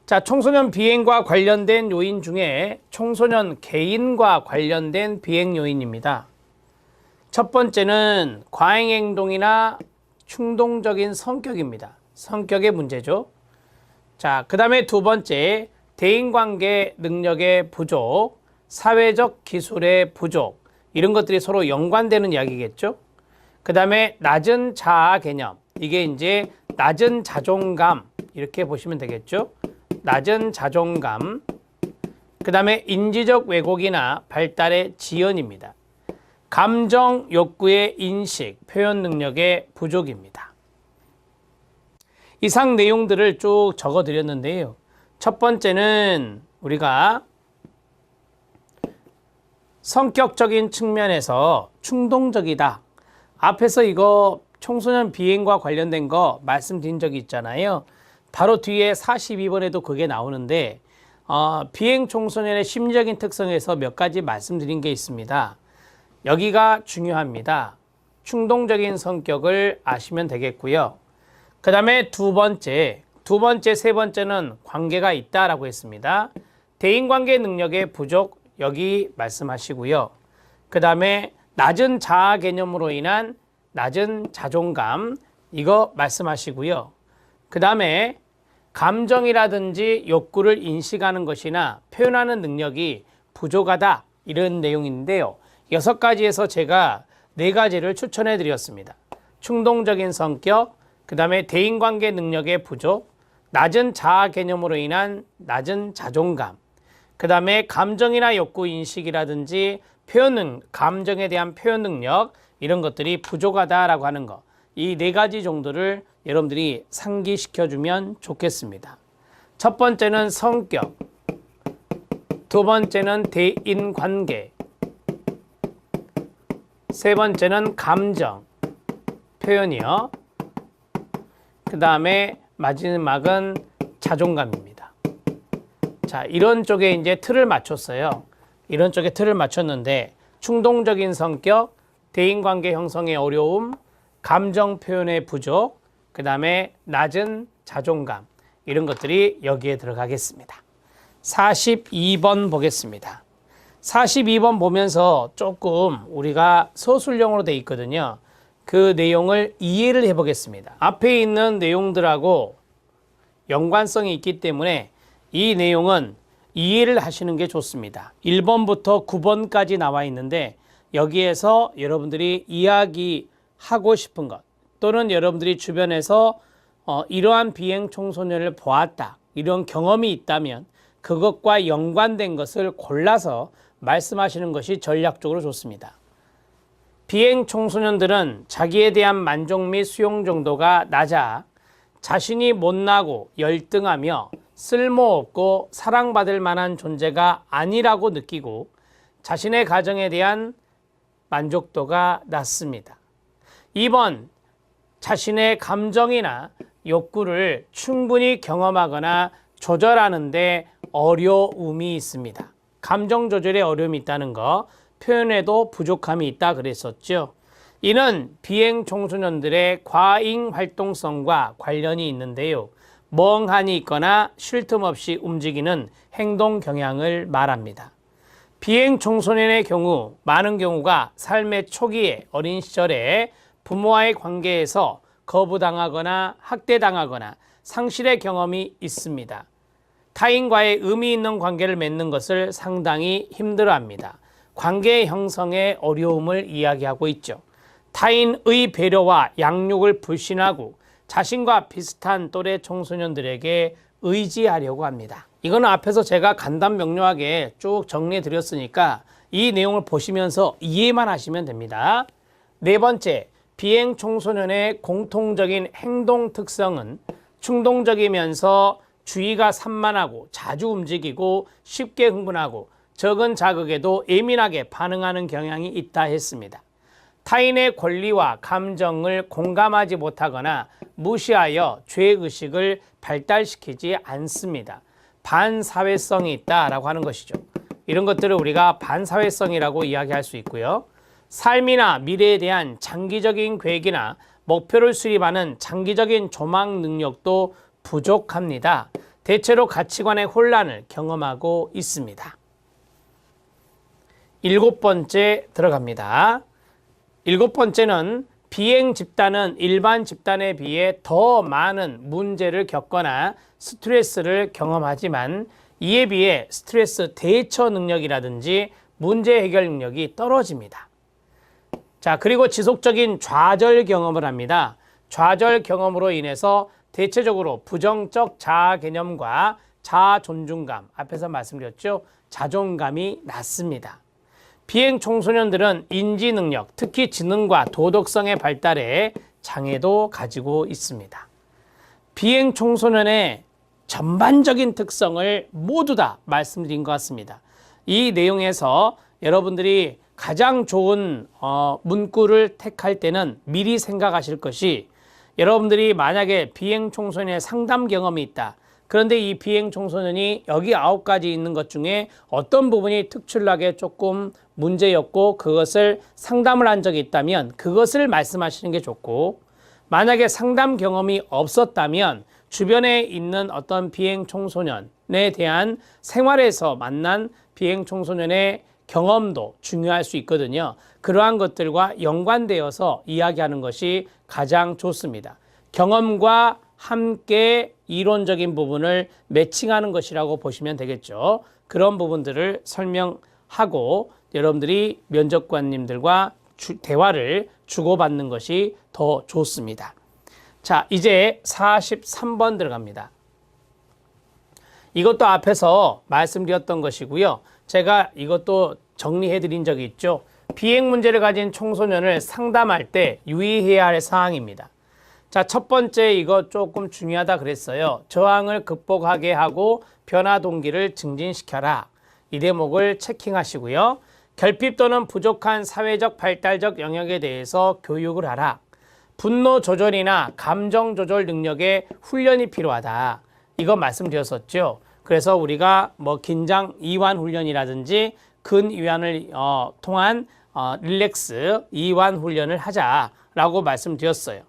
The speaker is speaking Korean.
자, 청소년 비행과 관련된 요인 중에 청소년 개인과 관련된 비행 요인입니다. 첫 번째는 과잉 행동이나 충동적인 성격입니다. 성격의 문제죠. 자, 그 다음에 두 번째, 대인관계 능력의 부족, 사회적 기술의 부족, 이런 것들이 서로 연관되는 이야기겠죠. 그 다음에 낮은 자아 개념, 이게 이제 낮은 자존감, 이렇게 보시면 되겠죠. 낮은 자존감, 그 다음에 인지적 왜곡이나 발달의 지연입니다. 감정 욕구의 인식, 표현 능력의 부족입니다. 이상 내용들을 쭉 적어 드렸는데요. 첫 번째는 우리가 성격적인 측면에서 충동적이다. 앞에서 이거 청소년 비행과 관련된 거 말씀드린 적이 있잖아요. 바로 뒤에 42번에도 그게 나오는데 비행 청소년의 심리적인 특성에서 몇 가지 말씀드린 게 있습니다. 여기가 중요합니다. 충동적인 성격을 아시면 되겠고요. 그 다음에 두 번째, 세 번째는 관계가 있다라고 했습니다. 대인관계 능력의 부족, 여기 말씀하시고요. 그 다음에 낮은 자아 개념으로 인한 낮은 자존감, 이거 말씀하시고요. 그 다음에 감정이라든지 욕구를 인식하는 것이나 표현하는 능력이 부족하다, 이런 내용인데요. 6가지에서 제가 4가지를 추천해 드렸습니다. 충동적인 성격, 그 다음에 대인관계 능력의 부족, 낮은 자아 개념으로 인한 낮은 자존감, 그 다음에 감정이나 욕구 인식이라든지 감정에 대한 표현 능력, 이런 것들이 부족하다라고 하는 거, 이 4가지 정도를 여러분들이 상기시켜주면 좋겠습니다. 첫 번째는 성격, 두 번째는 대인관계, 세 번째는 감정, 표현이요. 그 다음에 마지막은 자존감입니다. 자, 이런 쪽에 이제 틀을 맞췄어요. 이런 쪽에 틀을 맞췄는데 충동적인 성격, 대인관계 형성의 어려움, 감정 표현의 부족, 그 다음에 낮은 자존감, 이런 것들이 여기에 들어가겠습니다. 42번 보겠습니다. 42번 보면서 조금 우리가 서술형으로 돼 있거든요. 그 내용을 이해를 해보겠습니다. 앞에 있는 내용들하고 연관성이 있기 때문에 이 내용은 이해를 하시는 게 좋습니다. 1번부터 9번까지 나와 있는데 여기에서 여러분들이 이야기하고 싶은 것, 또는 여러분들이 주변에서 이러한 비행 청소년을 보았다, 이런 경험이 있다면 그것과 연관된 것을 골라서 말씀하시는 것이 전략적으로 좋습니다. 비행 청소년들은 자기에 대한 만족 및 수용 정도가 낮아 자신이 못나고 열등하며 쓸모없고 사랑받을 만한 존재가 아니라고 느끼고 자신의 가정에 대한 만족도가 낮습니다. 2번, 자신의 감정이나 욕구를 충분히 경험하거나 조절하는 데 어려움이 있습니다. 감정 조절에 어려움이 있다는 거, 표현에도 부족함이 있다 그랬었죠. 이는 비행 청소년들의 과잉 활동성과 관련이 있는데요. 멍하니 있거나 쉴 틈 없이 움직이는 행동 경향을 말합니다. 비행 청소년의 경우 많은 경우가 삶의 초기에 어린 시절에 부모와의 관계에서 거부당하거나 학대당하거나 상실의 경험이 있습니다. 타인과의 의미 있는 관계를 맺는 것을 상당히 힘들어합니다. 관계 형성의 어려움을 이야기하고 있죠. 타인의 배려와 양육을 불신하고 자신과 비슷한 또래 청소년들에게 의지하려고 합니다. 이거는 앞에서 제가 간단 명료하게 쭉 정리해 드렸으니까 이 내용을 보시면서 이해만 하시면 됩니다. 4번째, 비행 청소년의 공통적인 행동 특성은 충동적이면서 주의가 산만하고 자주 움직이고 쉽게 흥분하고 적은 자극에도 예민하게 반응하는 경향이 있다 했습니다. 타인의 권리와 감정을 공감하지 못하거나 무시하여 죄의식을 발달시키지 않습니다. 반사회성이 있다라고 하는 것이죠. 이런 것들을 우리가 반사회성이라고 이야기할 수 있고요. 삶이나 미래에 대한 장기적인 계획이나 목표를 수립하는 장기적인 조망 능력도 부족합니다. 대체로 가치관의 혼란을 경험하고 있습니다. 7번째 들어갑니다. 7번째는 비행 집단은 일반 집단에 비해 더 많은 문제를 겪거나 스트레스를 경험하지만 이에 비해 스트레스 대처 능력이라든지 문제 해결 능력이 떨어집니다. 자, 그리고 지속적인 좌절 경험을 합니다. 좌절 경험으로 인해서 대체적으로 부정적 자아 개념과 자아 존중감, 앞에서 말씀드렸죠. 자존감이 낮습니다. 비행 청소년들은 인지 능력, 특히 지능과 도덕성의 발달에 장애도 가지고 있습니다. 비행 청소년의 전반적인 특성을 모두 다 말씀드린 것 같습니다. 이 내용에서 여러분들이 가장 좋은 문구를 택할 때는 미리 생각하실 것이, 여러분들이 만약에 비행 청소년의 상담 경험이 있다. 그런데 이 비행 청소년이 여기 9가지 있는 것 중에 어떤 부분이 특출나게 조금 문제였고 그것을 상담을 한 적이 있다면 그것을 말씀하시는 게 좋고, 만약에 상담 경험이 없었다면 주변에 있는 어떤 비행 청소년에 대한 생활에서 만난 비행 청소년의 경험도 중요할 수 있거든요. 그러한 것들과 연관되어서 이야기하는 것이 가장 좋습니다. 경험과 함께 이론적인 부분을 매칭하는 것이라고 보시면 되겠죠. 그런 부분들을 설명하고 여러분들이 면접관님들과 대화를 주고받는 것이 더 좋습니다. 자, 이제 43번 들어갑니다. 이것도 앞에서 말씀드렸던 것이고요. 제가 이것도 정리해 드린 적이 있죠. 비행 문제를 가진 청소년을 상담할 때 유의해야 할 사항입니다. 자, 첫 번째, 이거 조금 중요하다 그랬어요. 저항을 극복하게 하고 변화 동기를 증진시켜라. 이 대목을 체킹하시고요. 결핍 또는 부족한 사회적 발달적 영역에 대해서 교육을 하라. 분노 조절이나 감정 조절 능력의 훈련이 필요하다. 이거 말씀드렸었죠. 그래서 우리가 뭐 긴장 이완 훈련이라든지 근이완을 통한 릴렉스 이완 훈련을 하자라고 말씀드렸어요.